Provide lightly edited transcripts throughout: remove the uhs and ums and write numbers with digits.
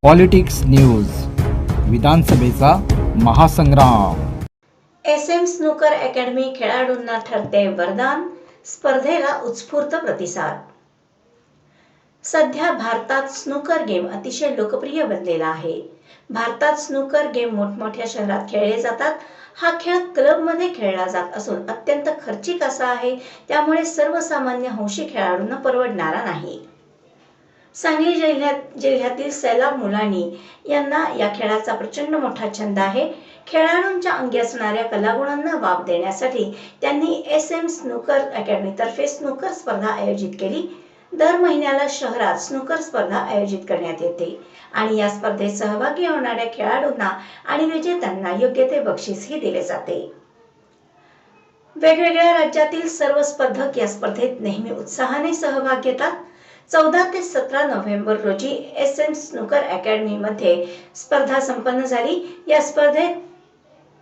Politics news विधानसभेचा महासंग्राम. SM snooker academy खेळाडूंना ठरते वरदान, स्पर्धेला उत्स्फूर्त प्रतिसाद. सध्या भारतात स्नूकर गेम अतिशय लोकप्रिय बनलेला आहे. भारतात स्नूकर गेम मोठमोठ्या शहरात खेळले जातात. हा खेळ क्लबमध्ये खेळला जात असून अत्यंत खर्चिक असा आहे, त्यामुळे सर्वसामान्य हौशी खेळाडूंना परवडणारा नाही. सांगली जिल्ह्यातील सैलाब मुलानी यांना या खेळाचा प्रचंड मोठा छंद आहे. खेळाडूंच्या अंगी असणाऱ्या कलागुणांना वाव देण्यासाठी त्यांनी SM स्नूकर अकॅडमीतर्फे स्नूकर स्पर्धा आयोजित केली. दर महिन्याला शहरात स्नूकर स्पर्धा आयोजित करण्यात येते आणि या स्पर्धेत सहभागी होणाऱ्या खेळाडूंना आणि विजेत्यांना योग्य ते बक्षीसही दिले जाते. वेगवेगळ्या राज्यातील सर्व स्पर्धक या स्पर्धेत नेहमी उत्साहाने सहभाग घेतात. 14 ते 17 नोव्हेंबर रोजी SM स्नूकर अकॅडमी मध्ये स्पर्धा संपन्न झाली. या स्पर्धेत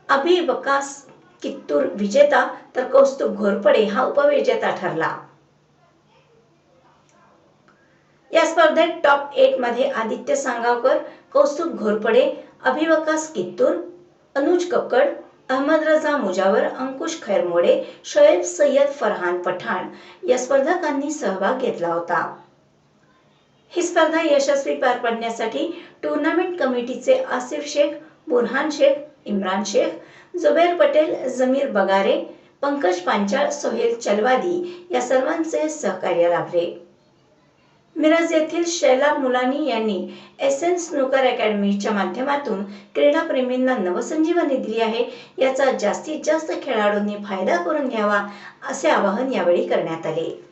अभिवकास कित्तूर विजेता तर कौस्तुभ घोरपडे हा उपविजेता ठरला. या स्पर्धेत टॉप 8 मध्ये आदित्य सांगावकर, कौस्तुभ घोरपडे, अभिवकास कित्तूर, अनुज कक्कड, अहमद रजा मुजावर, अंकुश खैरमोडे, शोएब सय्यद, फरहान पठाण या स्पर्धकांनी सहभाग घेतला होता. ही स्पर्धा यशस्वी पार पाडण्यासाठी टूर्नामेंट कमिटीचे आसिफ शेख, बुरहान शेख, इम्रान शेख, जुबैर पटेल, जमीर बगारे, पंकज पांचाळ, सोहेल चलवादी या सर्वांचे सहकार्य लाभले. मिरज येथील सैलाब मुलानी यांनी SM स्नूकर अकॅडमीच्या माध्यमातून क्रीडाप्रेमींना नवसंजीवनी दिली आहे. याचा जास्तीत जास्त खेळाडूंनी फायदा करून घ्यावा असे आवाहन यावेळी करण्यात आले.